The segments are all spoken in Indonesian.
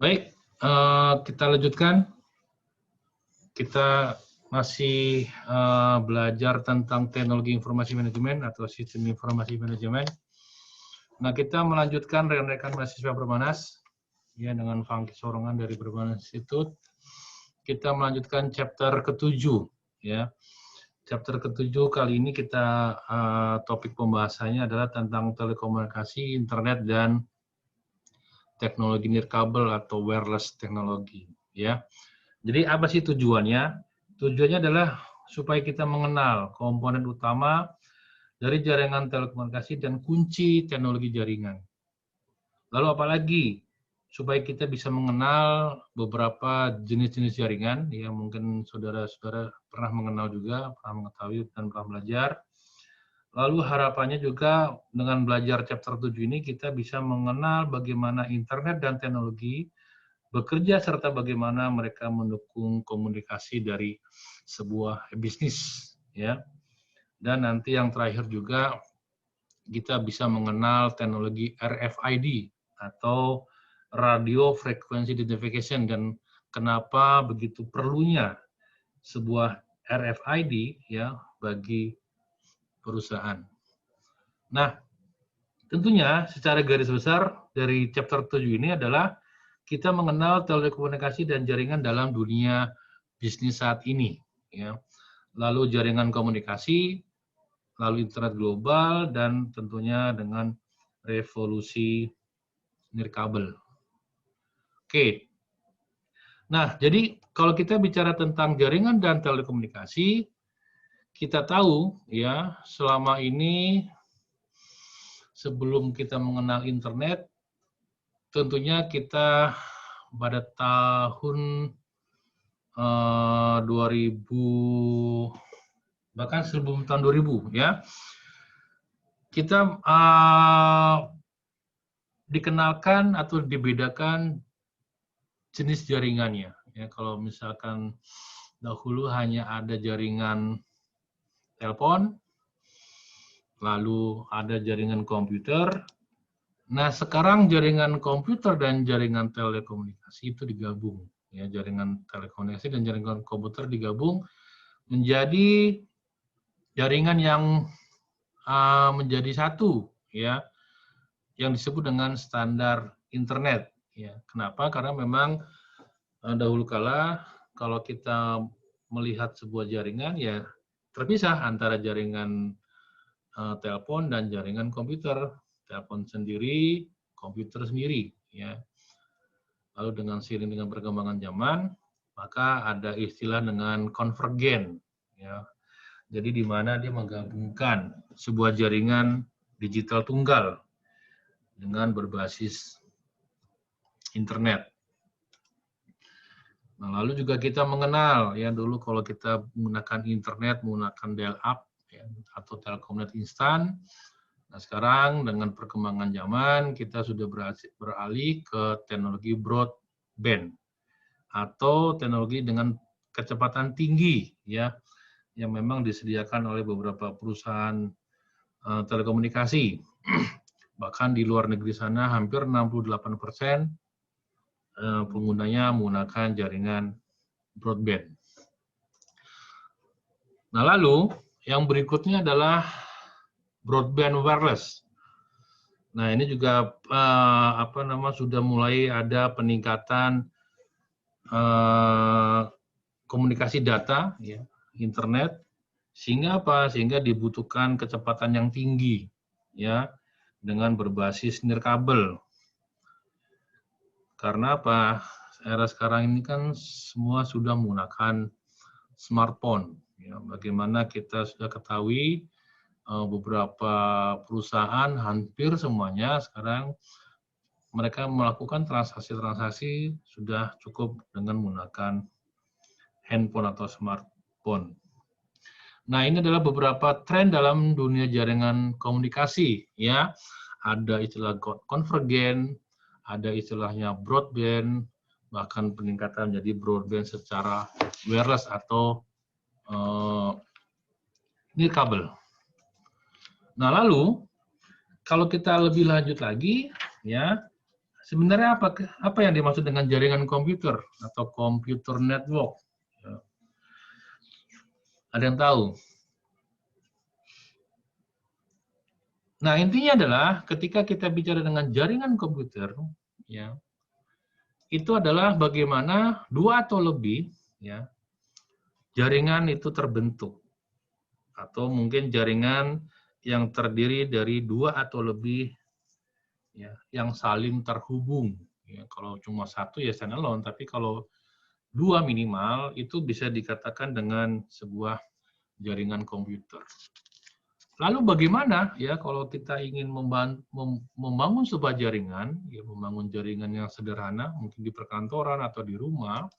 Baik, kita lanjutkan. Kita masih belajar tentang teknologi informasi manajemen atau sistem informasi manajemen. Nah, kita melanjutkan rekan-rekan mahasiswa Perbanas ya dengan Fangki Sorongan dari Perbanas Institute. Kita melanjutkan chapter ke-7 ya. Chapter ke-7 kali ini kita topik pembahasannya adalah tentang telekomunikasi, internet dan teknologi nirkabel atau wireless teknologi ya. Jadi apa sih tujuannya? Tujuannya adalah supaya kita mengenal komponen utama dari jaringan telekomunikasi dan kunci teknologi jaringan. Lalu apalagi supaya kita bisa mengenal beberapa jenis-jenis jaringan yang mungkin saudara-saudara pernah mengenal juga, pernah mengetahui dan pernah belajar. Lalu harapannya juga dengan belajar chapter 7 ini kita bisa mengenal bagaimana internet dan teknologi bekerja serta bagaimana mereka mendukung komunikasi dari sebuah bisnis ya. Dan nanti yang terakhir juga kita bisa mengenal teknologi RFID atau radio frequency identification dan kenapa begitu perlunya sebuah RFID ya bagi perusahaan. Nah, tentunya secara garis besar dari chapter 7 ini adalah kita mengenal telekomunikasi dan jaringan dalam dunia bisnis saat ini ya. Lalu jaringan komunikasi, lalu internet global dan tentunya dengan revolusi nirkabel. Oke. Nah, jadi kalau kita bicara tentang jaringan dan telekomunikasi, kita tahu ya, selama ini sebelum kita mengenal internet, tentunya kita pada tahun 2000, bahkan sebelum tahun 2000 ya, kita dikenalkan atau dibedakan jenis jaringannya. Ya, kalau misalkan dahulu hanya ada jaringan telepon, lalu ada jaringan komputer. Nah, sekarang jaringan komputer dan jaringan telekomunikasi itu digabung. Ya, jaringan telekomunikasi dan jaringan komputer digabung menjadi jaringan yang menjadi satu, ya, yang disebut dengan standar internet. Ya, kenapa? Karena memang dahulu kala kalau kita melihat sebuah jaringan, ya terpisah antara jaringan telepon dan jaringan komputer. Telepon sendiri, komputer sendiri, ya. Lalu dengan seiring dengan perkembangan zaman, maka ada istilah dengan konvergen, ya. Jadi di mana dia menggabungkan sebuah jaringan digital tunggal dengan berbasis internet. Nah, lalu juga kita mengenal ya dulu kalau kita menggunakan internet, menggunakan dial-up ya, atau telekomunikasi instan. Nah, sekarang dengan perkembangan zaman kita sudah beralih ke teknologi broadband atau teknologi dengan kecepatan tinggi ya yang memang disediakan oleh beberapa perusahaan telekomunikasi. Bahkan di luar negeri sana hampir 68% penggunanya menggunakan jaringan broadband. Nah, lalu yang berikutnya adalah broadband wireless. Nah, ini juga sudah mulai ada peningkatan komunikasi data ya, internet sehingga apa? Sehingga dibutuhkan kecepatan yang tinggi ya dengan berbasis nirkabel. Karena apa? Era sekarang ini kan semua sudah menggunakan smartphone. Ya, bagaimana kita sudah ketahui beberapa perusahaan hampir semuanya sekarang mereka melakukan transaksi-transaksi sudah cukup dengan menggunakan handphone atau smartphone. Nah, ini adalah beberapa tren dalam dunia jaringan komunikasi, ya. Ada istilah konvergen, ada istilahnya broadband, bahkan peningkatan menjadi broadband secara wireless atau nirkabel. Nah, lalu kalau kita lebih lanjut lagi, ya, Sebenarnya apa yang dimaksud dengan jaringan komputer atau computer network? Ada yang tahu? Nah, intinya adalah ketika kita bicara dengan jaringan komputer, ya, itu adalah bagaimana dua atau lebih, ya, jaringan itu terbentuk, atau mungkin jaringan yang terdiri dari dua atau lebih, ya, yang saling terhubung. Ya, kalau cuma satu ya standalone, tapi kalau dua minimal itu bisa dikatakan dengan sebuah jaringan komputer. Lalu bagaimana ya kalau kita ingin membangun sebuah jaringan, ya membangun jaringan yang sederhana, mungkin di perkantoran atau di rumah,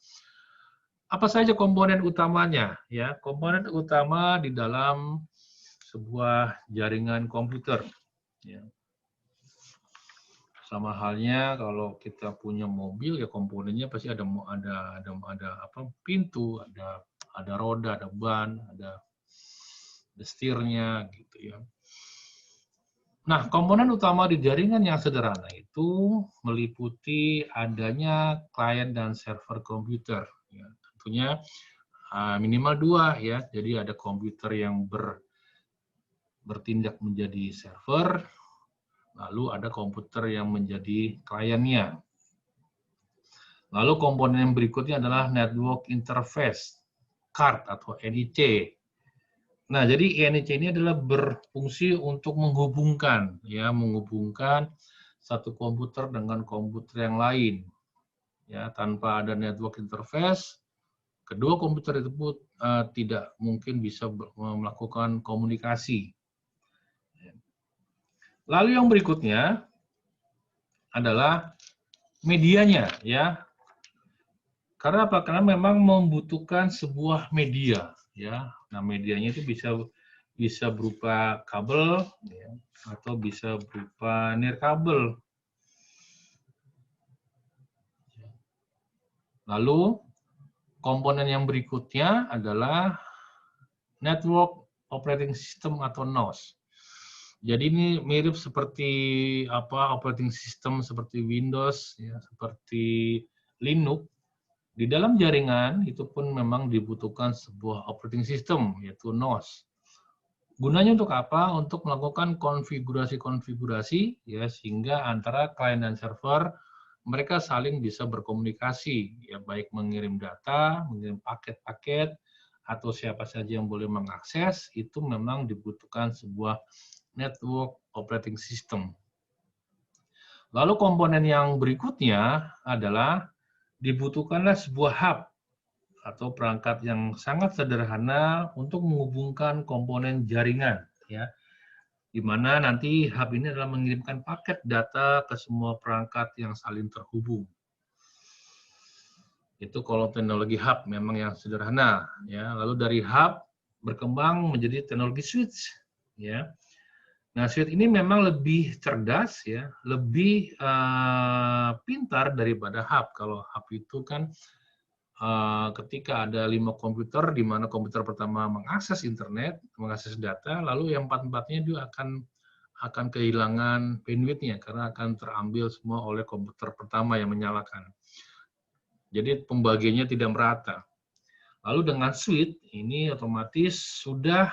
apa saja komponen utamanya? Ya, komponen utama di dalam sebuah jaringan komputer. Ya. Sama halnya kalau kita punya mobil, ya komponennya pasti ada apa? Pintu, ada roda, ada ban, ada setirnya gitu ya. Nah, komponen utama di jaringan yang sederhana itu meliputi adanya klien dan server komputer. Ya, tentunya minimal dua ya. Jadi ada komputer yang bertindak menjadi server, lalu ada komputer yang menjadi kliennya. Lalu komponen yang berikutnya adalah network interface card atau NIC. Nah, jadi NIC ini adalah berfungsi untuk menghubungkan satu komputer dengan komputer yang lain. Ya, tanpa ada network interface, kedua komputer tersebut tidak mungkin bisa melakukan komunikasi. Lalu yang berikutnya adalah medianya, ya. Karena apa? Karena memang membutuhkan sebuah media, ya. Nah, medianya itu bisa berupa kabel, ya, atau bisa berupa nirkabel. Lalu komponen yang berikutnya adalah network operating system atau NOS. Jadi ini mirip seperti operating system seperti Windows, ya, seperti Linux. Di dalam jaringan itu pun memang dibutuhkan sebuah operating system, yaitu NOS. Gunanya untuk apa? Untuk melakukan konfigurasi-konfigurasi, ya, sehingga antara klien dan server mereka saling bisa berkomunikasi, ya, baik mengirim data, mengirim paket-paket, atau siapa saja yang boleh mengakses, itu memang dibutuhkan sebuah network operating system. Lalu komponen yang berikutnya adalah dibutuhkanlah sebuah hub atau perangkat yang sangat sederhana untuk menghubungkan komponen jaringan, ya, di mana nanti hub ini adalah mengirimkan paket data ke semua perangkat yang saling terhubung. Itu kalau teknologi hub memang yang sederhana, ya. Lalu dari hub berkembang menjadi teknologi switch, ya. Nah, switch ini memang lebih cerdas, ya, lebih pintar daripada hub. Kalau hub itu kan ketika ada 5 komputer, di mana komputer pertama mengakses internet, mengakses data, lalu yang 4-4-nya juga akan kehilangan bandwidth-nya karena akan terambil semua oleh komputer pertama yang menyalakan. Jadi pembagiannya tidak merata. Lalu dengan switch ini otomatis sudah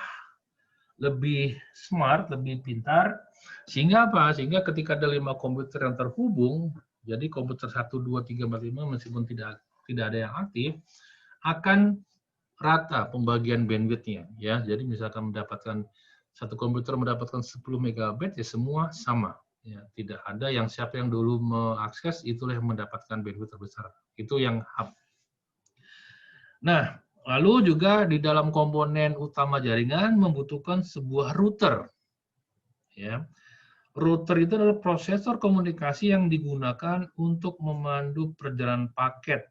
lebih smart, lebih pintar, sehingga apa? Sehingga ketika ada 5 komputer yang terhubung, jadi komputer 1, 2, 3, 4, 5 meskipun tidak ada yang aktif, akan rata pembagian bandwidth-nya, ya. Jadi misalkan satu komputer mendapatkan 10 MB, ya semua sama. Ya, tidak ada yang siapa yang dulu mengakses itulah yang mendapatkan bandwidth terbesar. Itu yang hub. Nah, lalu juga di dalam komponen utama jaringan membutuhkan sebuah router. Ya. Router itu adalah prosesor komunikasi yang digunakan untuk memandu perjalanan paket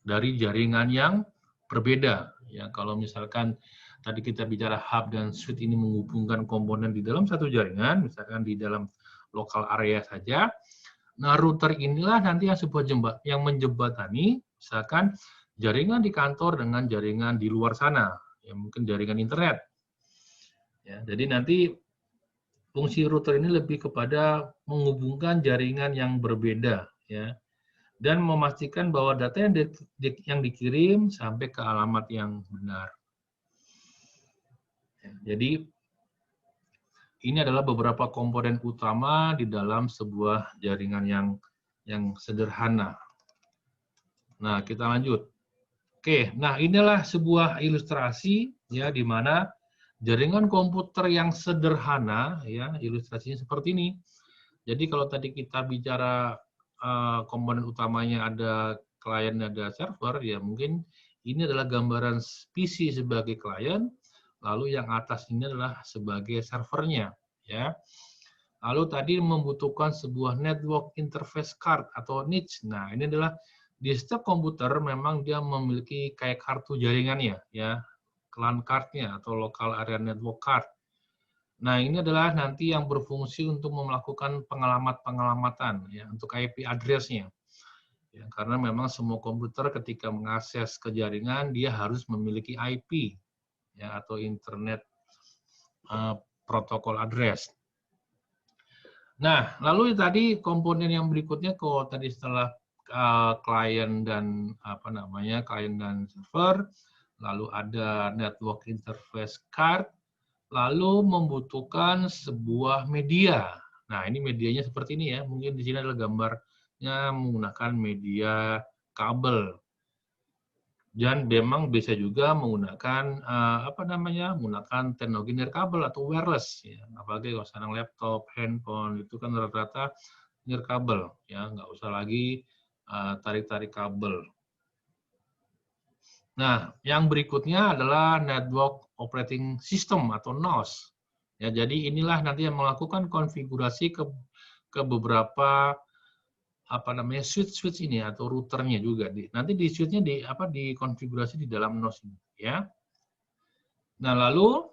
dari jaringan yang berbeda. Ya, kalau misalkan tadi kita bicara hub dan switch ini menghubungkan komponen di dalam satu jaringan, misalkan di dalam lokal area saja. Nah, router inilah nanti yang menjembatani, misalkan jaringan di kantor dengan jaringan di luar sana, ya mungkin jaringan internet. Ya, jadi nanti fungsi router ini lebih kepada menghubungkan jaringan yang berbeda, ya, dan memastikan bahwa data yang dikirim sampai ke alamat yang benar. Jadi ini adalah beberapa komponen utama di dalam sebuah jaringan yang sederhana. Nah, kita lanjut. Oke, nah inilah sebuah ilustrasi ya di mana jaringan komputer yang sederhana ya, ilustrasinya seperti ini. Jadi kalau tadi kita bicara komponen utamanya ada klien, ada server, ya mungkin ini adalah gambaran PC sebagai klien, lalu yang atas ini adalah sebagai servernya, ya. Lalu tadi membutuhkan sebuah network interface card atau NIC. Nah, ini adalah di setiap komputer memang dia memiliki kayak kartu jaringannya, ya, LAN card-nya atau local area network card. Nah, ini adalah nanti yang berfungsi untuk melakukan pengelamatan ya, untuk IP address-nya. Ya, karena memang semua komputer ketika mengakses ke jaringan dia harus memiliki IP ya atau Internet Protocol Address. Nah, lalu tadi komponen yang berikutnya kalau tadi setelah klien dan klien dan server, lalu ada network interface card, lalu membutuhkan sebuah media. Nah, ini medianya seperti ini ya. Mungkin di sini adalah gambarnya menggunakan media kabel. Dan memang bisa juga menggunakan menggunakan teknologi nirkabel atau wireless ya. Apalagi kalau sekarang laptop, handphone itu kan rata-rata nirkabel ya, nggak usah lagi tarik-tarik kabel. Nah, yang berikutnya adalah network operating system atau NOS. Ya, jadi inilah nanti yang melakukan konfigurasi ke beberapa switch ini atau routernya juga. Nanti di switch-nya dikonfigurasi di dalam NOS ini ya. Nah, lalu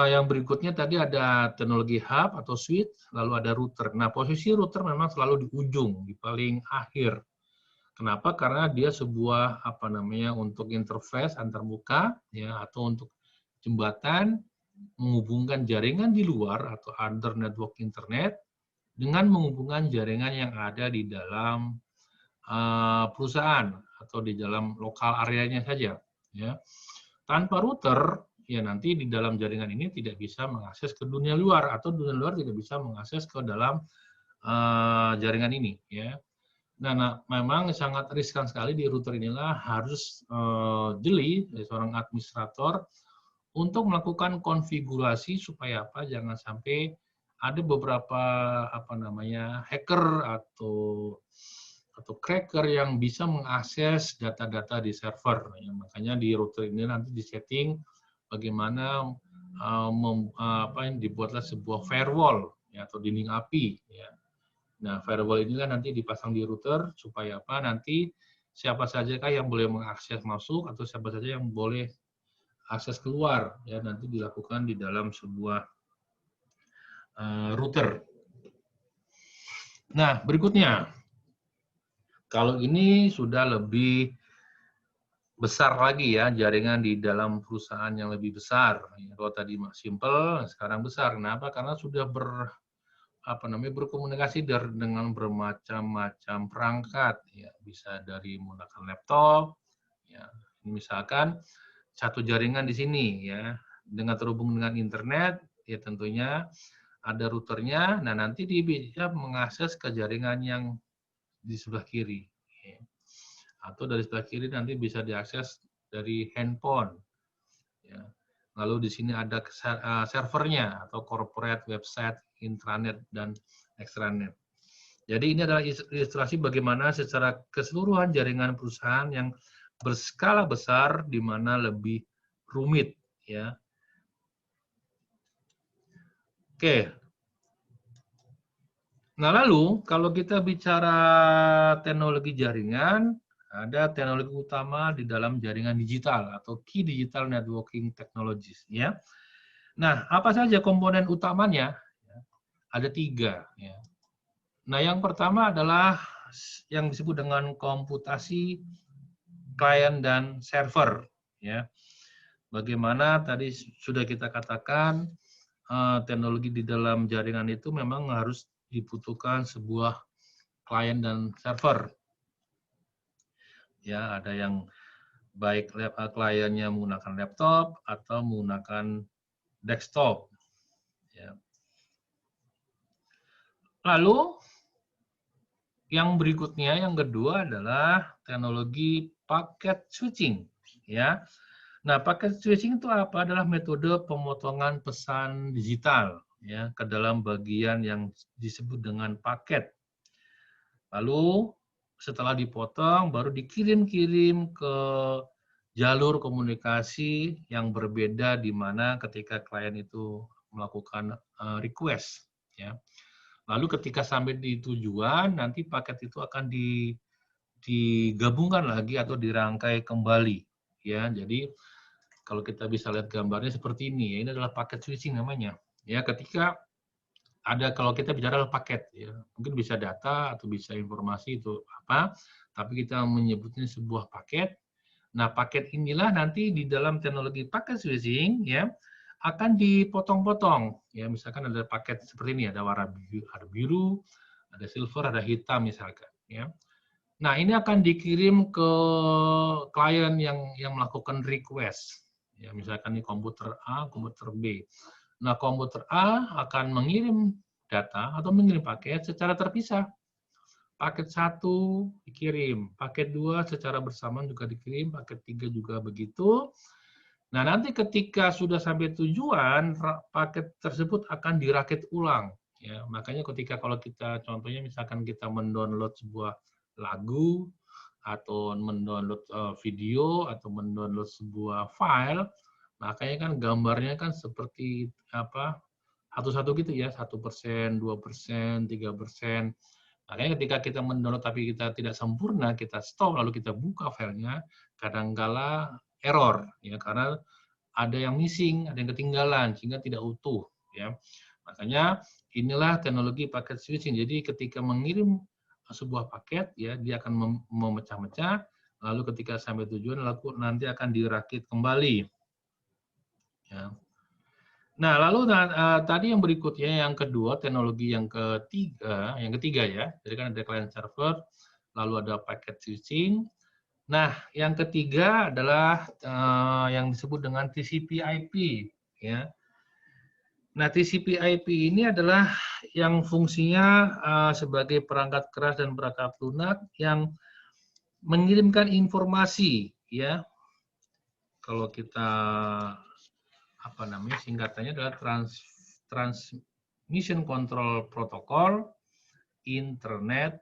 yang berikutnya tadi ada teknologi hub atau switch, lalu ada router. Nah, posisi router memang selalu di ujung, di paling akhir. Kenapa? Karena dia sebuah untuk interface antarmuka ya atau untuk jembatan menghubungkan jaringan di luar atau under network internet dengan menghubungkan jaringan yang ada di dalam perusahaan atau di dalam lokal areanya saja ya. Tanpa router ya nanti di dalam jaringan ini tidak bisa mengakses ke dunia luar atau dunia luar tidak bisa mengakses ke dalam jaringan ini ya. Nah, memang sangat riskan sekali di router inilah harus jeli dari seorang administrator untuk melakukan konfigurasi supaya jangan sampai ada beberapa hacker atau cracker yang bisa mengakses data-data di server. Ya, makanya di router ini nanti disetting bagaimana dibuatlah sebuah firewall ya, atau dinding api. Ya. Nah, firewall ini kan nanti dipasang di router supaya nanti siapa saja yang boleh mengakses masuk atau siapa saja yang boleh akses keluar ya nanti dilakukan di dalam sebuah router. Nah, berikutnya kalau ini sudah lebih besar lagi ya jaringan di dalam perusahaan yang lebih besar. Kalau tadi simple, sekarang besar. Kenapa? Karena sudah berkomunikasi dengan bermacam-macam perangkat ya, bisa dari menggunakan laptop ya. Misalkan satu jaringan di sini ya dengan terhubung dengan internet ya tentunya ada routernya. Nah, nanti dia bisa mengakses ke jaringan yang di sebelah kiri. Ya. Atau dari sebelah kiri nanti bisa diakses dari handphone. Ya. Lalu di sini ada servernya atau corporate website, intranet, dan extranet. Jadi ini adalah ilustrasi bagaimana secara keseluruhan jaringan perusahaan yang berskala besar di mana lebih rumit ya. Oke. Nah, lalu kalau kita bicara teknologi jaringan, ada teknologi utama di dalam jaringan digital atau Key Digital Networking Technologies ya. Nah, apa saja komponen utamanya? Ada 3 ya. Nah, yang pertama adalah yang disebut dengan komputasi klien dan server ya. Bagaimana tadi sudah kita katakan teknologi di dalam jaringan itu memang harus dibutuhkan sebuah klien dan server. Ya, ada yang baik kliennya menggunakan laptop atau menggunakan desktop. Ya. Lalu yang berikutnya, yang kedua adalah teknologi packet switching. Ya, nah packet switching itu apa? Adalah metode pemotongan pesan digital ya ke dalam bagian yang disebut dengan paket. Lalu setelah dipotong, baru dikirim-kirim ke jalur komunikasi yang berbeda di mana ketika klien itu melakukan request. Ya. Lalu ketika sampai di tujuan, nanti paket itu akan digabungkan lagi atau dirangkai kembali. Ya, jadi kalau kita bisa lihat gambarnya seperti ini, ya, ini adalah paket switching namanya. Ya, ketika ada kalau kita bicara paket, ya, mungkin bisa data atau bisa informasi itu apa, tapi kita menyebutnya sebuah paket. Nah, paket inilah nanti di dalam teknologi paket switching, ya, akan dipotong-potong. Ya, misalkan ada paket seperti ini, ada warna biru, ada silver, ada hitam misalkan. Ya. Nah, ini akan dikirim ke klien yang melakukan request. Ya, misalkan ini komputer A, komputer B. Nah, komputer A akan mengirim data atau mengirim paket secara terpisah. Paket 1 dikirim, paket 2 secara bersamaan juga dikirim, paket 3 juga begitu. Nah, nanti ketika sudah sampai tujuan, paket tersebut akan dirakit ulang. Ya, makanya ketika kalau kita contohnya misalkan kita mendownload sebuah lagu atau mendownload video atau mendownload sebuah file, makanya kan gambarnya kan seperti apa satu-satu gitu ya, 1%, 2%, 3%. Makanya ketika kita mendownload tapi kita tidak sempurna, kita stop lalu kita buka filenya, kadangkala error ya karena ada yang missing, ada yang ketinggalan sehingga tidak utuh ya. Makanya inilah teknologi paket switching. Jadi ketika mengirim sebuah paket ya dia akan memecah-mecah lalu ketika sampai tujuan lalu nanti akan dirakit kembali. Ya. Nah, lalu tadi yang berikutnya yang kedua, teknologi yang ketiga ya. Jadi kan ada client server, lalu ada packet switching. Nah, yang ketiga adalah yang disebut dengan TCP/IP ya. Nah, TCP/IP ini adalah yang fungsinya sebagai perangkat keras dan perangkat lunak yang mengirimkan informasi ya. Kalau kita apa namanya singkatannya adalah Transmission Control Protocol Internet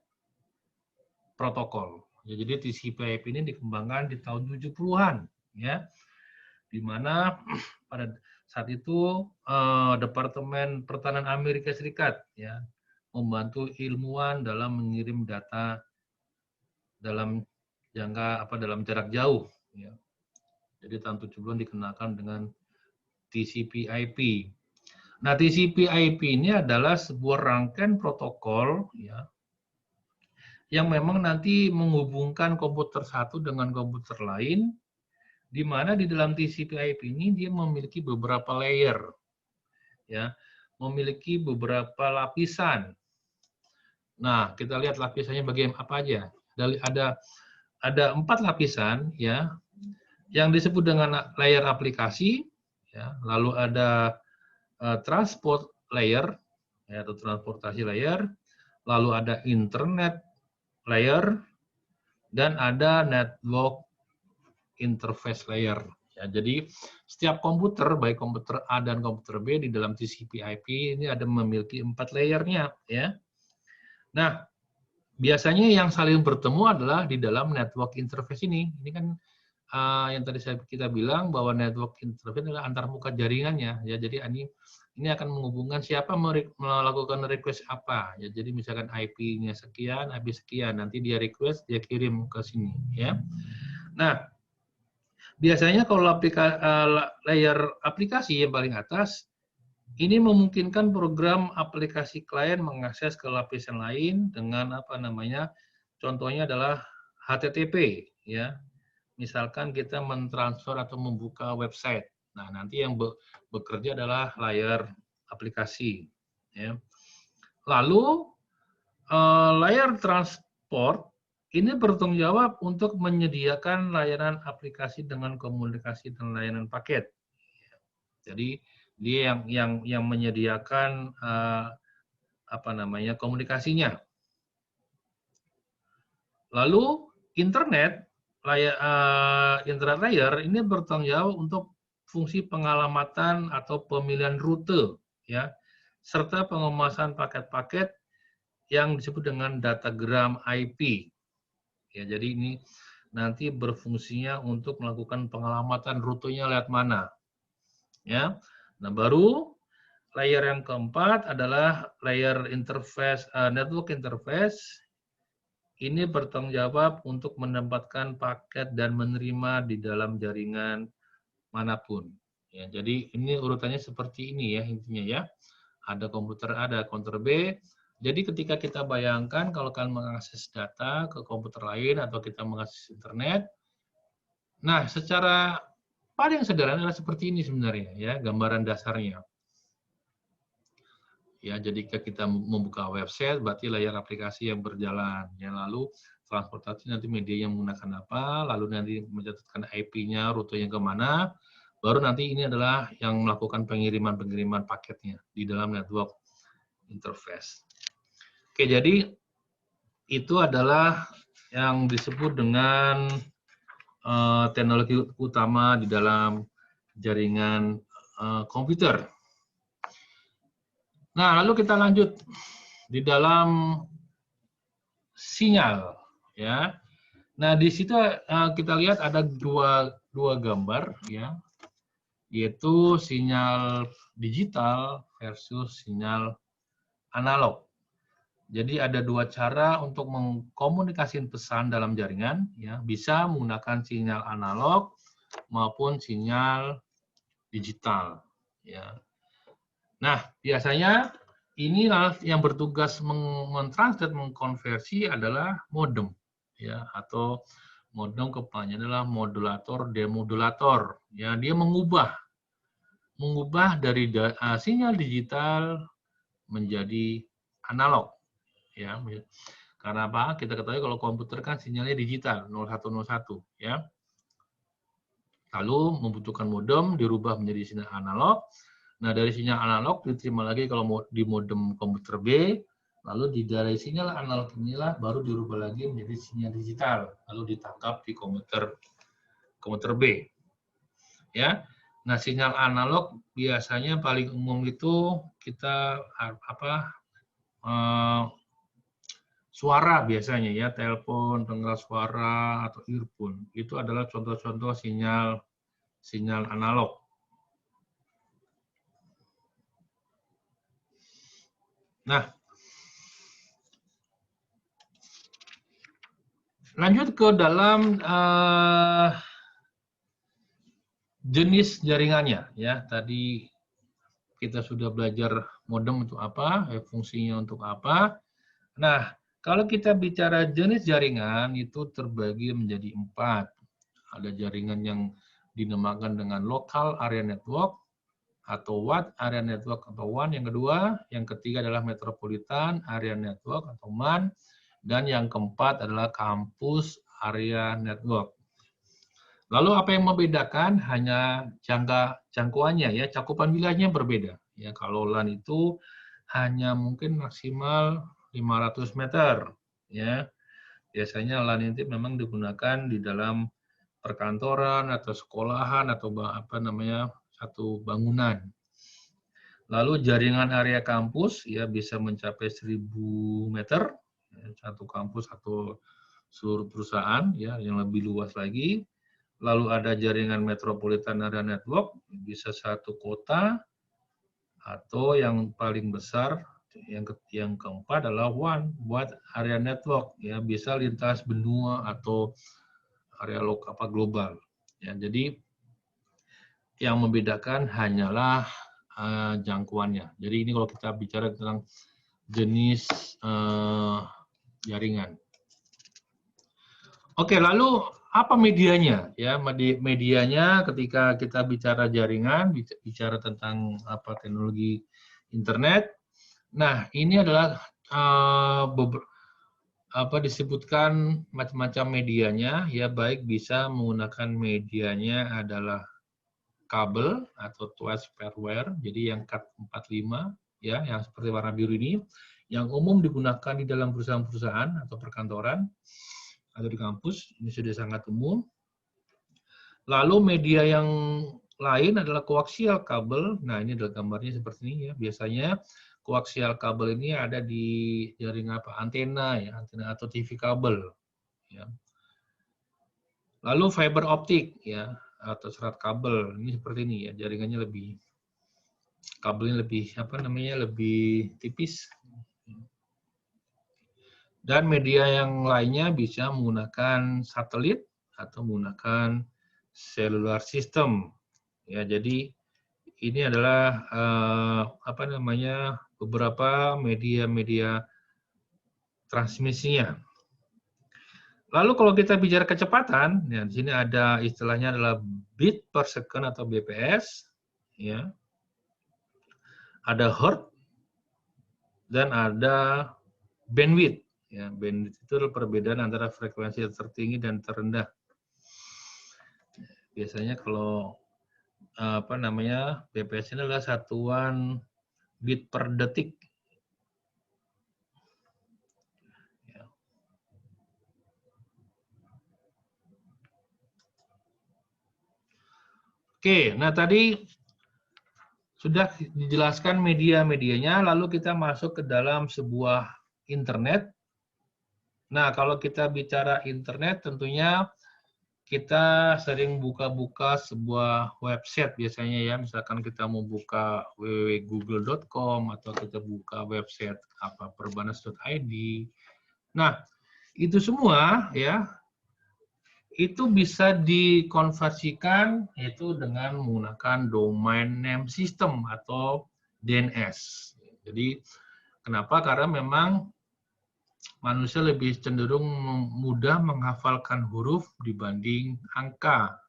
Protocol. Ya, jadi TCP/IP ini dikembangkan di tahun 70-an ya. Di mana pada saat itu Departemen Pertahanan Amerika Serikat ya membantu ilmuwan dalam mengirim data dalam dalam jarak jauh ya. Jadi tahun 70-an dikenalkan dengan TCP/IP. Nah, TCP/IP ini adalah sebuah rangkaian protokol ya yang memang nanti menghubungkan komputer satu dengan komputer lain, di mana di dalam TCP/IP ini dia memiliki beberapa layer, ya, memiliki beberapa lapisan. Nah, kita lihat lapisannya bagian apa aja. Ada 4 lapisan, ya, yang disebut dengan layer aplikasi, ya, lalu ada transport layer, ya, atau transportasi layer, lalu ada internet layer, dan ada network interface layer. Ya, jadi setiap komputer, baik komputer A dan komputer B di dalam TCP/IP ini ada memiliki 4 layernya. Ya. Nah, biasanya yang saling bertemu adalah di dalam network interface ini. Ini kan yang tadi kita bilang bahwa network interface adalah antarmuka jaringannya. Ya, jadi ini akan menghubungkan siapa melakukan request apa. Ya, jadi misalkan IP-nya sekian, IP sekian, nanti dia request, dia kirim ke sini. Ya. Nah, biasanya kalau layer aplikasi yang paling atas, ini memungkinkan program aplikasi klien mengakses ke lapisan lain dengan apa namanya, contohnya adalah HTTP, ya. Misalkan kita mentransfer atau membuka website. Nah, nanti yang bekerja adalah layer aplikasi. Ya. Lalu layar transport ini bertanggung jawab untuk menyediakan layanan aplikasi dengan komunikasi dan layanan paket. Jadi dia yang menyediakan komunikasinya. Lalu internet layer ini bertanggung jawab untuk fungsi pengalamatan atau pemilihan rute, ya, serta pengemasan paket-paket yang disebut dengan datagram IP. Ya, jadi ini nanti berfungsinya untuk melakukan pengalamatan rutenya lewat mana. Ya. Nah, baru layer yang keempat adalah layer interface, network interface. Ini bertanggung jawab untuk menempatkan paket dan menerima di dalam jaringan manapun. Ya, jadi ini urutannya seperti ini ya intinya ya. Ada komputer A, ada komputer B. Jadi ketika kita bayangkan kalau kalian mengakses data ke komputer lain atau kita mengakses internet, nah secara paling sederhana adalah seperti ini sebenarnya ya gambaran dasarnya. Ya, jadi kita membuka website, berarti layar aplikasi yang berjalan. Ya, lalu transportasi nanti media yang menggunakan apa, lalu nanti mencatatkan IP-nya, rutenya kemana, baru nanti ini adalah yang melakukan pengiriman paketnya di dalam network interface. Oke, jadi itu adalah yang disebut dengan teknologi utama di dalam jaringan komputer. Nah, lalu kita lanjut di dalam sinyal, ya. Nah, di situ kita lihat ada dua gambar, ya, yaitu sinyal digital versus sinyal analog. Jadi ada dua cara untuk mengkomunikasikan pesan dalam jaringan, ya, bisa menggunakan sinyal analog maupun sinyal digital, ya. Nah, biasanya ini yang bertugas mentranslate, mengkonversi adalah modem, ya, atau modem kepanjangannya adalah modulator demodulator. Ya, dia mengubah dari sinyal digital menjadi analog. Ya, karena apa? Kita ketahui kalau komputer kan sinyalnya digital 0101, ya. Lalu membutuhkan modem dirubah menjadi sinyal analog. Nah, dari sinyal analog diterima lagi kalau di modem komputer B, lalu dari sinyal analog inilah baru dirubah lagi menjadi sinyal digital, lalu ditangkap di komputer B. Ya. Nah, sinyal analog biasanya paling umum itu kita suara biasanya ya, telepon, penggeras suara atau earphone. Itu adalah contoh-contoh sinyal analog. Nah, lanjut ke dalam jenis jaringannya, ya. Tadi kita sudah belajar modem untuk apa, fungsinya untuk apa. Nah, kalau kita bicara jenis jaringan itu terbagi menjadi 4. Ada jaringan yang dinamakan dengan local area network atau WAN area network atau WAN yang kedua, yang ketiga adalah metropolitan area network atau MAN, dan yang keempat adalah campus area network. Lalu apa yang membedakan? Hanya jangkauannya ya, cakupan wilayahnya berbeda. Ya, kalau LAN itu hanya mungkin maksimal 500 meter, ya. Biasanya LAN intip memang digunakan di dalam perkantoran atau sekolahan atau satu bangunan. Lalu jaringan area kampus ya bisa mencapai 1000 meter, ya, satu kampus atau seluruh perusahaan ya yang lebih luas lagi. Lalu ada jaringan metropolitan area network, bisa satu kota, atau yang paling besar, yang keempat adalah WAN, wide area network, ya bisa lintas benua atau area global. Ya, jadi yang membedakan hanyalah jangkauannya. Jadi ini kalau kita bicara tentang jenis jaringan. Oke, lalu apa medianya? Ya, medianya ketika kita bicara jaringan, bicara tentang apa teknologi internet. Nah, ini adalah disebutkan macam-macam medianya, ya, baik bisa menggunakan medianya adalah kabel atau twice pair wire, jadi yang Cat 45, ya, yang seperti warna biru ini, yang umum digunakan di dalam perusahaan-perusahaan atau perkantoran atau di kampus, ini sudah sangat umum. Lalu media yang lain adalah koaksial kabel. Nah, ini adalah gambarnya seperti ini, ya. Biasanya koaksial kabel ini ada di jaringan antena, ya, antena atau TV kabel, ya. Lalu fiber optik, ya, atau serat kabel, ini seperti ini, ya, jaringannya kabelnya lebih tipis. Dan media yang lainnya bisa menggunakan satelit atau menggunakan cellular system, ya. Jadi ini adalah beberapa media-media transmisinya. Lalu kalau kita bicara kecepatan, ya, di sini ada istilahnya adalah bit per second atau BPS, ya. Ada hertz dan ada bandwidth, ya. Bandwidth itu adalah perbedaan antara frekuensi tertinggi dan terendah. Biasanya kalau BPS ini adalah satuan bit per detik. Oke, nah tadi sudah dijelaskan media-medianya, lalu kita masuk ke dalam sebuah internet. Nah, kalau kita bicara internet, tentunya kita sering buka-buka sebuah website biasanya, ya. Misalkan kita mau buka www.google.com atau kita buka website perbanas.id. Nah, itu semua, ya, itu bisa dikonversikan itu dengan menggunakan domain name system atau DNS. Jadi kenapa? Karena memang manusia lebih cenderung mudah menghafalkan huruf dibanding angka.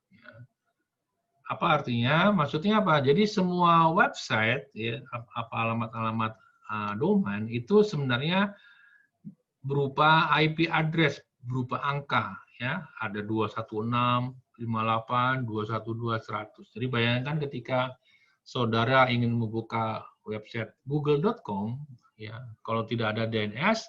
Apa artinya? Maksudnya apa? Jadi semua website, ya, alamat-alamat domain itu sebenarnya berupa IP address, berupa angka, ya. Ada 216, 58, 212, 100. Jadi bayangkan ketika saudara ingin membuka website google.com, ya, kalau tidak ada DNS,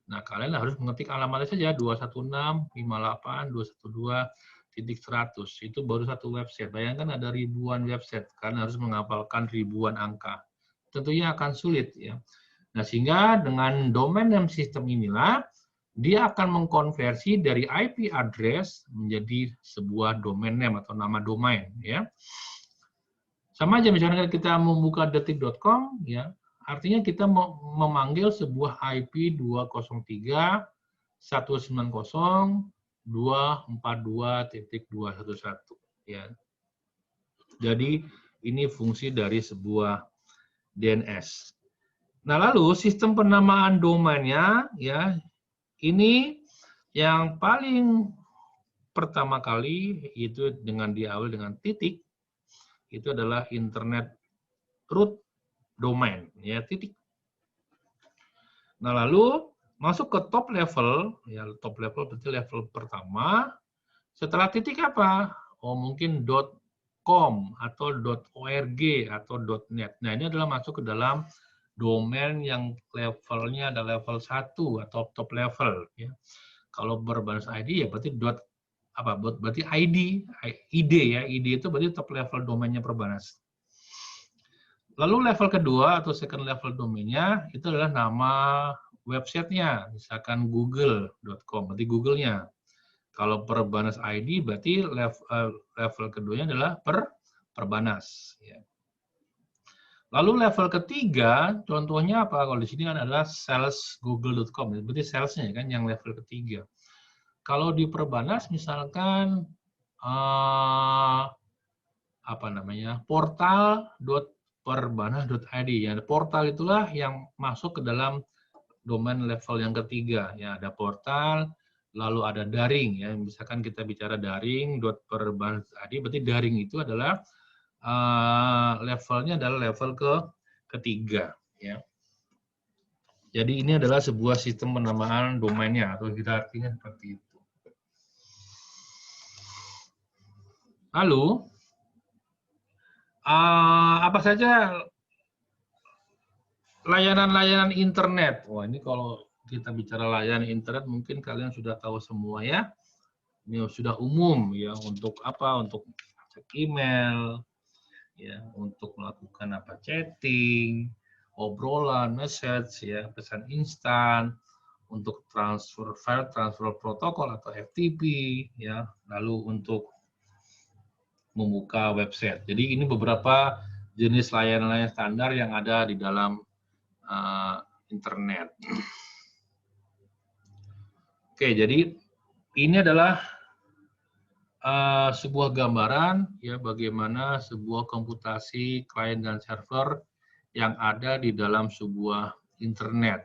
nah kalian harus mengetik alamatnya saja 216, 58, 212.100. Itu baru satu website. Bayangkan ada ribuan website, karena harus menghafalkan ribuan angka. Tentunya akan sulit, ya. Nah, sehingga dengan domain name system inilah dia akan mengkonversi dari IP address menjadi sebuah domain name atau nama domain, ya. Sama aja misalnya kita membuka detik.com, ya, artinya kita memanggil sebuah IP 203.190.242.211, ya. Jadi ini fungsi dari sebuah DNS. Nah, lalu sistem penamaan domainnya, ya, ini yang paling pertama kali itu dengan diawali dengan titik, itu adalah internet root domain, ya, titik. Nah, lalu masuk ke top level, ya, top level berarti level pertama. Setelah titik apa? Oh, mungkin .com atau .org atau .net. Nah, ini adalah masuk ke dalam domain yang levelnya ada level 1 atau top level, ya. Kalau berbasis ID, ya berarti berarti ID, ya, ID itu berarti top level domainnya Perbanas. Lalu level kedua atau second level domainnya itu adalah nama websitenya, misalkan google.com, berarti Google-nya. Kalau Perbanas ID berarti level keduanya adalah Perbanas, ya. Lalu level ketiga, contohnya apa? Kalau di sini kan adalah sales google.com, berarti salesnya kan yang level ketiga. Kalau di Perbanas misalkan portal.perbanas.id, ya, portal itulah yang masuk ke dalam domain level yang ketiga, ya. Ada portal, lalu ada daring, ya. Misalkan kita bicara daring.perbanas.id, berarti daring itu adalah levelnya adalah level ketiga, ya. Jadi ini adalah sebuah sistem penamaan domainnya atau hierarkinya seperti itu. Lalu apa saja layanan-layanan internet? Wah, ini kalau kita bicara layanan internet mungkin kalian sudah tahu semua ya. Ini sudah umum ya, untuk apa? Untuk cek email, ya, untuk melakukan apa? Chatting, obrolan, message, ya, pesan instan, untuk transfer file, transfer protokol atau FTP, ya, lalu untuk membuka website. Jadi ini beberapa jenis layanan-layanan standar yang ada di dalam internet. Oke, jadi ini adalah sebuah gambaran ya bagaimana sebuah komputasi klien dan server yang ada di dalam sebuah internet.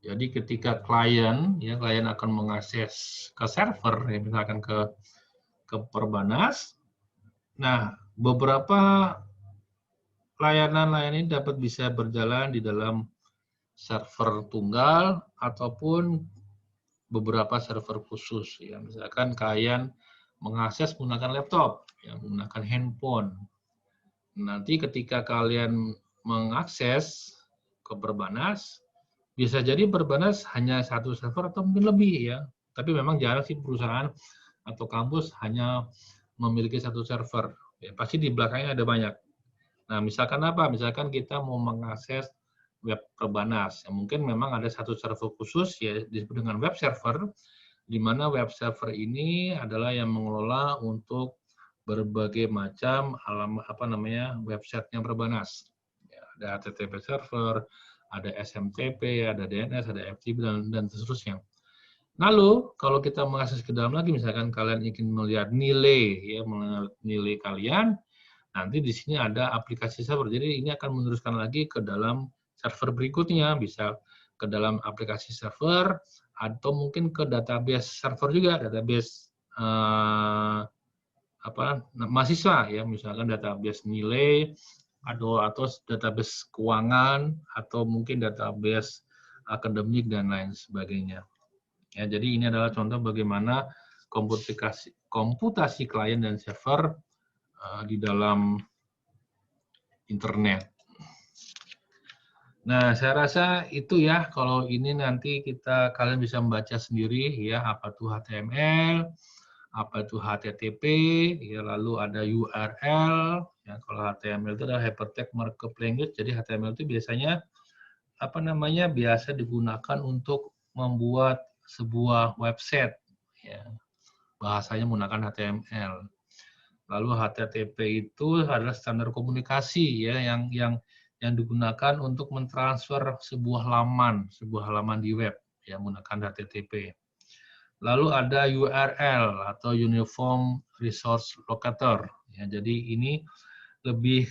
Jadi ketika klien akan mengakses ke server, ya, misalkan ke Perbanas. Nah, beberapa layanan-layanan ini dapat bisa berjalan di dalam server tunggal ataupun beberapa server khusus. Ya, misalkan kalian mengakses menggunakan laptop, ya, menggunakan handphone. Nanti ketika kalian mengakses ke Perbanas, bisa jadi Perbanas hanya satu server atau mungkin lebih ya. Tapi memang jarang sih perusahaan atau kampus hanya memiliki satu server. Ya, pasti di belakangnya ada banyak. Nah, misalkan apa? Misalkan kita mau mengakses web Perbanas. Ya, mungkin memang ada satu server khusus ya disebut dengan web server, di mana web server ini adalah yang mengelola untuk berbagai macam website-nya Perbanas. Ya, ada HTTP server, ada SMTP, ada DNS, ada FTP dan seterusnya. Lalu kalau kita mengakses ke dalam lagi, misalkan kalian ingin melihat nilai, ya, nilai kalian, nanti di sini ada aplikasi server. Jadi ini akan meneruskan lagi ke dalam server berikutnya, bisa ke dalam aplikasi server atau mungkin ke database server juga, database mahasiswa ya, misalkan database nilai atau database keuangan atau mungkin database akademik dan lain sebagainya. Ya, jadi ini adalah contoh bagaimana komputasi klien dan server di dalam internet. Nah, saya rasa itu ya. Kalau ini nanti kalian bisa membaca sendiri ya, apa itu HTML, apa itu HTTP, ya, lalu ada URL. Ya, kalau HTML itu adalah Hypertext Markup Language. Jadi HTML itu biasanya biasa digunakan untuk membuat sebuah website. Ya, bahasanya menggunakan HTML. Lalu HTTP itu adalah standar komunikasi ya yang digunakan untuk mentransfer sebuah halaman di web ya menggunakan HTTP. Lalu ada URL atau Uniform Resource Locator ya. Jadi ini lebih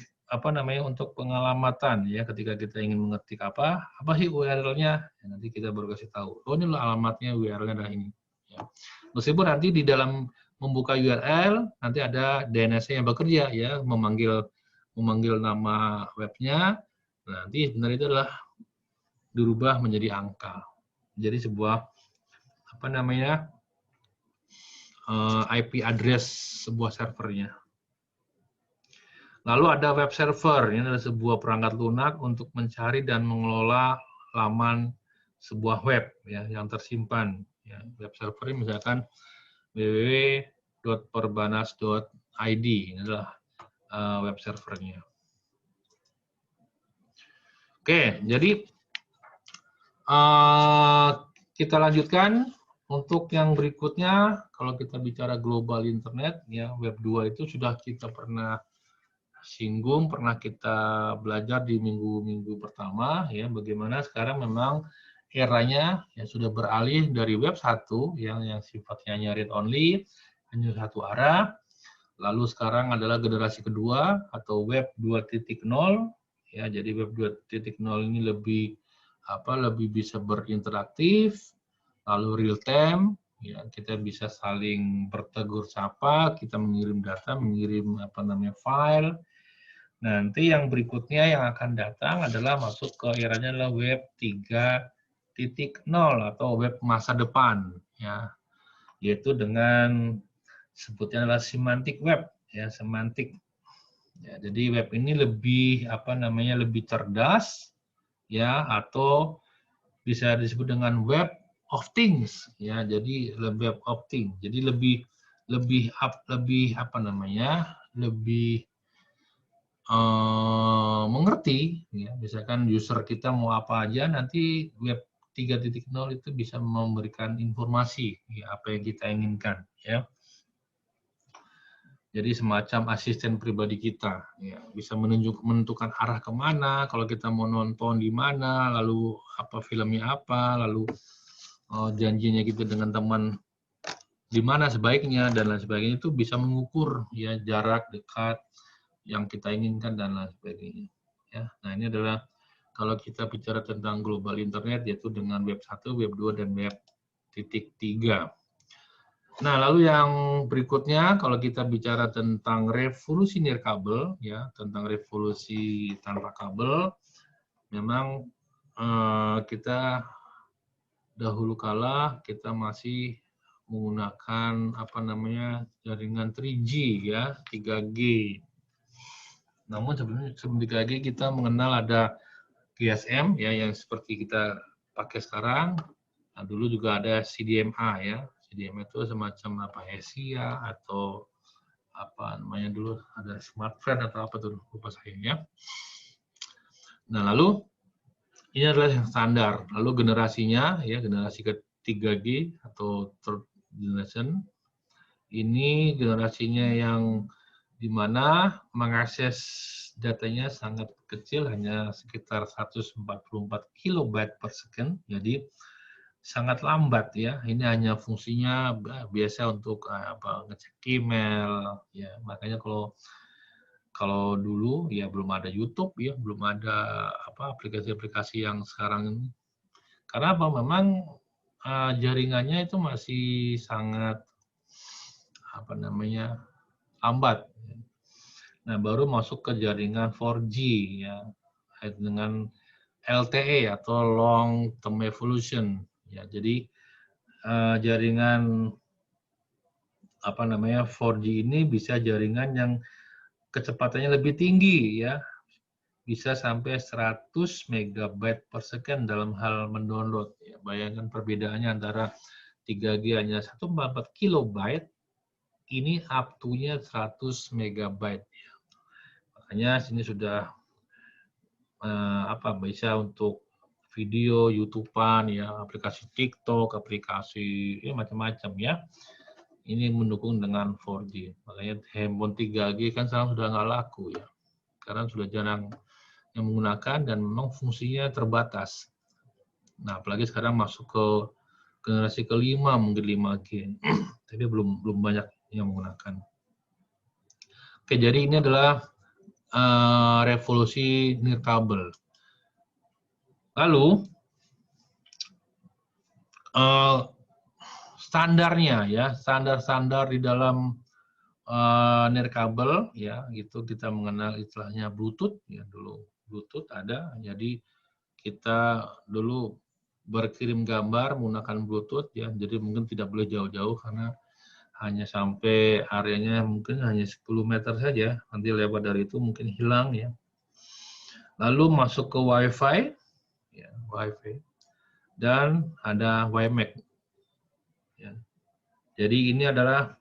untuk pengalamatan ya, ketika kita ingin mengetik apa sih URL-nya, ya, nanti kita baru kasih tahu. Oh, ini alamatnya, URL-nya adalah ini. Ya. Meskipun nanti di dalam membuka URL nanti ada DNS-nya yang bekerja ya, memanggil nama webnya. Nanti sebenarnya itu adalah dirubah menjadi angka. Jadi sebuah IP address sebuah servernya. Lalu ada web server, ini adalah sebuah perangkat lunak untuk mencari dan mengelola laman sebuah web ya yang tersimpan. Ya, web server ini misalkan www.perbanas.id, ini adalah web servernya. Oke, jadi kita lanjutkan untuk yang berikutnya. Kalau kita bicara global internet, ya web 2 itu sudah kita pernah singgung, pernah kita belajar di minggu-minggu pertama ya, bagaimana sekarang memang eranya ya sudah beralih dari web 1 yang sifatnya read only, hanya satu arah. Lalu sekarang adalah generasi kedua atau web 2.0 ya. Jadi web 2.0 ini lebih bisa berinteraktif, lalu real time ya, kita bisa saling bertegur sapa, kita mengirim data, mengirim file. Nanti yang berikutnya yang akan datang adalah masuk ke eranya adalah web 3.0 atau web masa depan, ya, yaitu dengan sebutnya adalah semantic web, ya, semantik. Ya, jadi web ini lebih lebih cerdas, ya, atau bisa disebut dengan web of things, ya. Jadi web of things. Jadi lebih mengerti, ya. Misalkan user kita mau apa aja, nanti web 3.0 itu bisa memberikan informasi, ya, apa yang kita inginkan, ya. Jadi semacam asisten pribadi kita, ya, bisa menentukan arah kemana, kalau kita mau nonton di mana, lalu apa filmnya apa, lalu janjinya kita dengan teman di mana sebaiknya dan lain sebagainya, itu bisa mengukur, ya, jarak dekat yang kita inginkan dan lain sebagainya. Ya, nah ini adalah kalau kita bicara tentang global internet, yaitu dengan web 1, web 2, dan web 3. Nah, lalu yang berikutnya, kalau kita bicara tentang revolusi nirkabel, ya, tentang revolusi tanpa kabel, memang kita dahulu kala kita masih menggunakan jaringan 3G, ya, 3G. Namun sebelum 3G kita mengenal ada GSM, ya, yang seperti kita pakai sekarang. Nah, dulu juga ada CDMA, ya. CDMA itu semacam Asia atau dulu ada smartphone atau apa tuh, lupa saya, ya. Nah, lalu ini adalah yang standar. Lalu generasinya, ya, generasi ke-3G atau third generation. Ini generasinya yang di mana mengakses datanya sangat kecil, hanya sekitar 144 kilobyte per second. Jadi sangat lambat, ya. Ini hanya fungsinya biasa untuk ngecek email, ya. Makanya kalau dulu ya belum ada YouTube, ya, belum ada aplikasi-aplikasi yang sekarang ini. Karena memang jaringannya itu masih sangat lambat. Nah, baru masuk ke jaringan 4G, ya, dengan LTE atau long term evolution, ya. Jadi jaringan 4G ini bisa jaringan yang kecepatannya lebih tinggi, ya, bisa sampai 100 megabyte per second dalam hal mendownload, ya. Bayangkan perbedaannya antara 3G hanya 144 kilobyte, ini up to-nya 100 megabyte, ya. Makanya sini sudah bisa untuk video, YouTube-an, ya, aplikasi TikTok, aplikasi ya macam-macam, ya. Ini mendukung dengan 4G. Makanya handphone 3G kan sekarang sudah nggak laku, ya. Karena sudah jarang yang menggunakan dan memang fungsinya terbatas. Nah, apalagi sekarang masuk ke generasi kelima, mungkin 5G. Tapi belum banyak yang menggunakan. Oke, jadi ini adalah revolusi nirkabel. Lalu standarnya, ya, standar di dalam nirkabel, ya, itu kita mengenal istilahnya Bluetooth, ya. Dulu Bluetooth ada, jadi kita dulu berkirim gambar menggunakan Bluetooth, ya. Jadi mungkin tidak boleh jauh-jauh karena hanya sampai areanya mungkin hanya 10 meter saja, nanti lewat dari itu mungkin hilang, ya. Lalu masuk ke Wi-Fi, ya, Wi-Fi, dan ada WiMAX, ya. Jadi ini adalah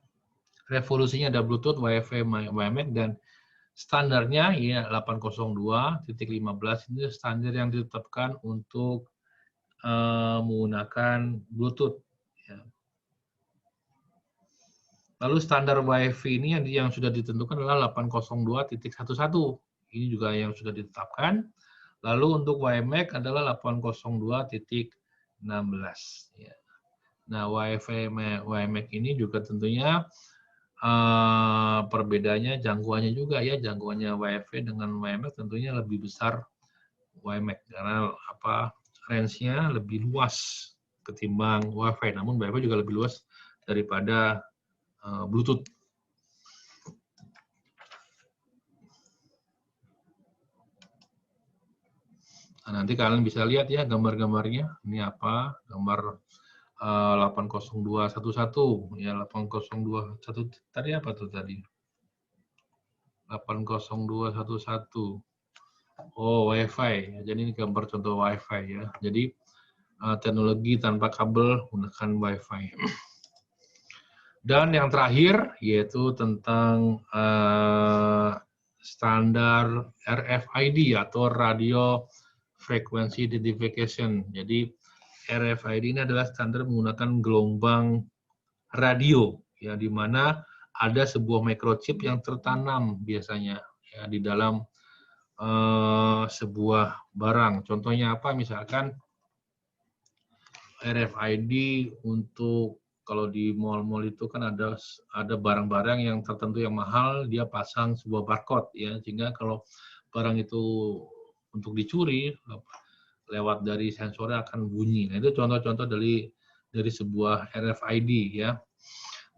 revolusinya, ada Bluetooth, Wi-Fi, WiMAX, dan standarnya ya 802.15 ini standar yang ditetapkan untuk menggunakan Bluetooth, ya. Lalu standar Wi-Fi ini yang sudah ditentukan adalah 802.11. Ini juga yang sudah ditetapkan. Lalu untuk WiMAX adalah 802.16. Ya. Nah, Wi-Fi WiMAX ini juga tentunya perbedaannya jangkauannya juga, ya. Jangkauannya Wi-Fi dengan WiMAX tentunya lebih besar WiMAX karena range-nya lebih luas ketimbang Wi-Fi. Namun Wi-Fi juga lebih luas daripada Bluetooth. Nah, nanti kalian bisa lihat ya gambar-gambarnya. Ini apa? Gambar 80211 ya, 80211 tadi apa tuh tadi? 80211. Oh, WiFi. Jadi ini gambar contoh WiFi ya. Jadi teknologi tanpa kabel menggunakan WiFi. Dan yang terakhir yaitu tentang standar RFID atau Radio Frequency Identification. Jadi RFID ini adalah standar menggunakan gelombang radio, ya, di mana ada sebuah microchip yang tertanam biasanya ya di dalam sebuah barang. Contohnya apa? Misalkan RFID untuk kalau di mall-mall itu kan ada barang-barang yang tertentu yang mahal, dia pasang sebuah barcode ya, sehingga kalau barang itu untuk dicuri lewat dari sensornya akan bunyi. Nah, itu contoh-contoh dari sebuah RFID ya.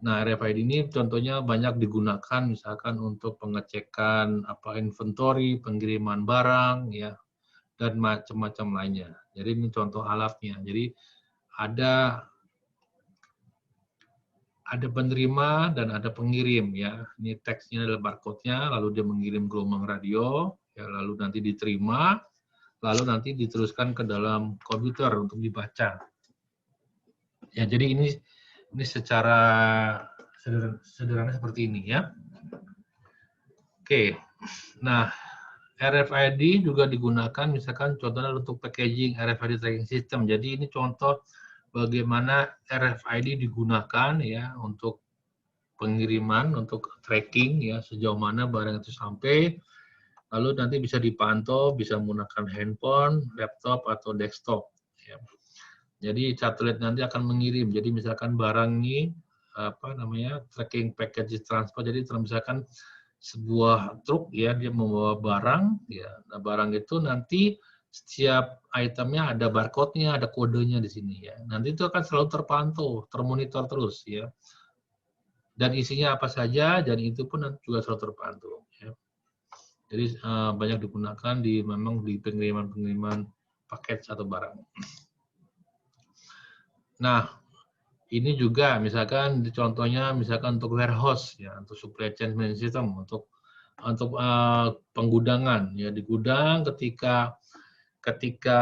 Nah, RFID ini contohnya banyak digunakan misalkan untuk pengecekan inventory, pengiriman barang ya, dan macam-macam lainnya. Jadi ini contoh alatnya. Jadi ada penerima dan ada pengirim ya. Ini teksnya adalah barcode-nya, lalu dia mengirim gelombang radio, ya, lalu nanti diterima, lalu nanti diteruskan ke dalam komputer untuk dibaca. Ya, jadi ini secara sederhana seperti ini ya. Oke. Nah, RFID juga digunakan misalkan contohnya untuk packaging RFID tracking system. Jadi ini contoh bagaimana RFID digunakan ya untuk pengiriman, untuk tracking ya sejauh mana barang itu sampai, lalu nanti bisa dipantau, bisa menggunakan handphone, laptop atau desktop. Ya. Jadi satelit nanti akan mengirim. Jadi misalkan barang ini tracking package transfer. Jadi misalkan sebuah truk ya dia membawa barang ya. Nah, barang itu nanti setiap itemnya ada barcode-nya, ada kodenya di sini ya. Nanti itu akan selalu terpantau, termonitor terus ya. Dan isinya apa saja, dan itu pun juga selalu terpantau ya. Jadi banyak digunakan memang di pengiriman paket atau barang. Nah, ini juga misalkan contohnya misalkan untuk warehouse ya, untuk supply chain management system, untuk penggudangan ya, di gudang ketika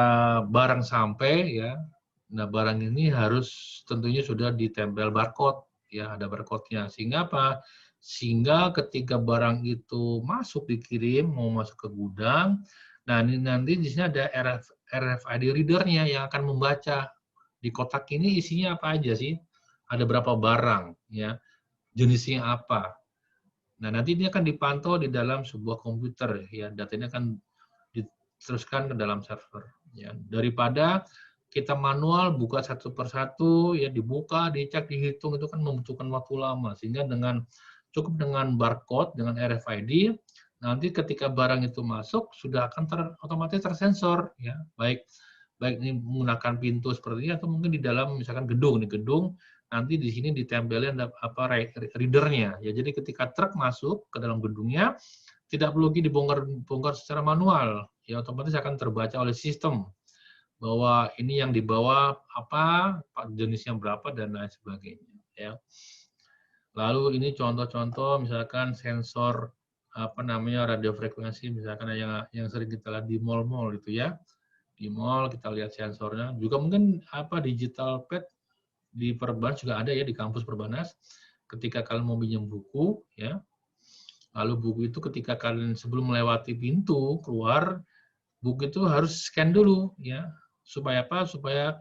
barang sampai ya. Nah, barang ini harus tentunya sudah ditempel barcode ya, ada barcode-nya. Sehingga apa? Sehingga ketika barang itu masuk dikirim mau masuk ke gudang, nah ini nanti di sini ada RFID reader-nya yang akan membaca di kotak ini isinya apa aja sih? Ada berapa barang ya, jenisnya apa. Nah, nanti ini akan dipantau di dalam sebuah komputer ya, datanya akan diteruskan ke dalam server ya. Daripada kita manual buka satu persatu ya, dibuka, dicek, dihitung, itu kan membutuhkan waktu lama. Sehingga cukup dengan barcode, dengan RFID, nanti ketika barang itu masuk sudah akan otomatis tersensor ya, baik ini menggunakan pintu seperti ini atau mungkin di dalam misalkan gedung nanti di sini ditempelin readernya ya. Jadi ketika truk masuk ke dalam gedungnya tidak perlu lagi dibongkar secara manual ya, otomatis akan terbaca oleh sistem bahwa ini yang dibawa apa, jenisnya berapa dan lain sebagainya ya. Lalu ini contoh-contoh misalkan sensor radio frekuensi, misalkan yang sering kita lihat di mall-mall itu ya. Di mall kita lihat sensornya, juga mungkin digital pad di Perbanas juga ada ya, di kampus Perbanas. Ketika kalian mau pinjam buku ya, lalu buku itu ketika kalian sebelum melewati pintu keluar, buku itu harus scan dulu ya, supaya apa? Supaya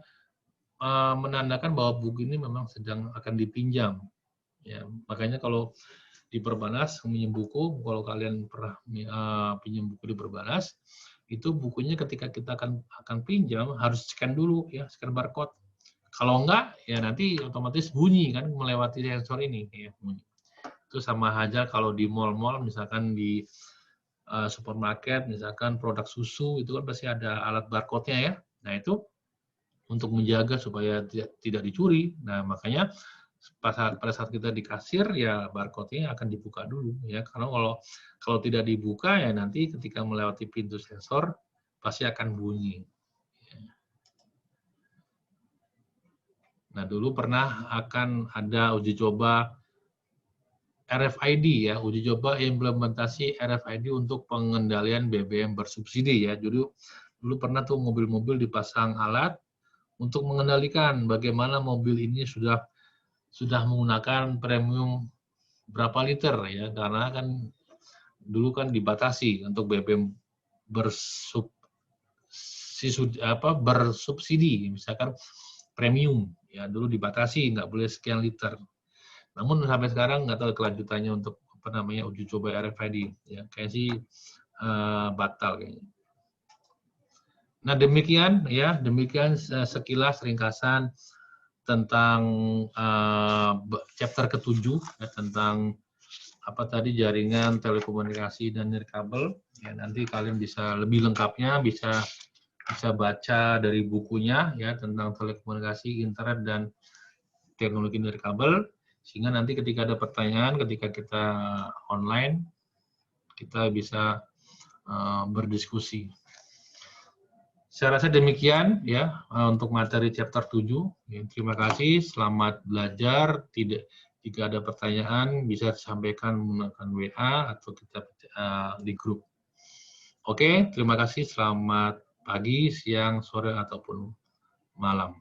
menandakan bahwa buku ini memang sedang akan dipinjam ya. Makanya kalau di Perbanas pinjam buku, kalau kalian pernah pinjam buku di Perbanas, itu bukunya ketika kita akan pinjam harus scan dulu ya, scan barcode. Kalau enggak ya nanti otomatis bunyi kan, melewati sensor ini ya, bunyi. Itu sama aja kalau di mall-mall misalkan di supermarket misalkan produk susu itu kan pasti ada alat barcode-nya ya. Nah, itu untuk menjaga supaya tidak dicuri. Nah, makanya pada saat kita di kasir ya barcode-nya akan dibuka dulu ya, karena kalau tidak dibuka ya nanti ketika melewati pintu sensor pasti akan bunyi. Nah, dulu pernah akan ada uji coba RFID ya, uji coba implementasi RFID untuk pengendalian BBM bersubsidi ya. Dulu pernah tuh mobil-mobil dipasang alat untuk mengendalikan bagaimana mobil ini sudah menggunakan premium berapa liter ya, karena kan dulu kan dibatasi untuk BBM bersubsidi, misalkan premium ya, dulu dibatasi nggak boleh sekian liter. Namun sampai sekarang nggak tahu kelanjutannya untuk uji coba RFID ya, kayak sih batal kayaknya. Nah, demikian sekilas ringkasan tentang chapter ke-7 ya, tentang jaringan telekomunikasi dan nirkabel. Ya, nanti kalian bisa lebih lengkapnya bisa baca dari bukunya ya tentang telekomunikasi, internet dan teknologi nirkabel, sehingga nanti ketika ada pertanyaan ketika kita online kita bisa berdiskusi. Saya rasa demikian ya untuk materi chapter 7. Ya, terima kasih, selamat belajar. Jika ada pertanyaan bisa disampaikan menggunakan WA atau kita di grup. Oke, terima kasih. Selamat pagi, siang, sore, ataupun malam.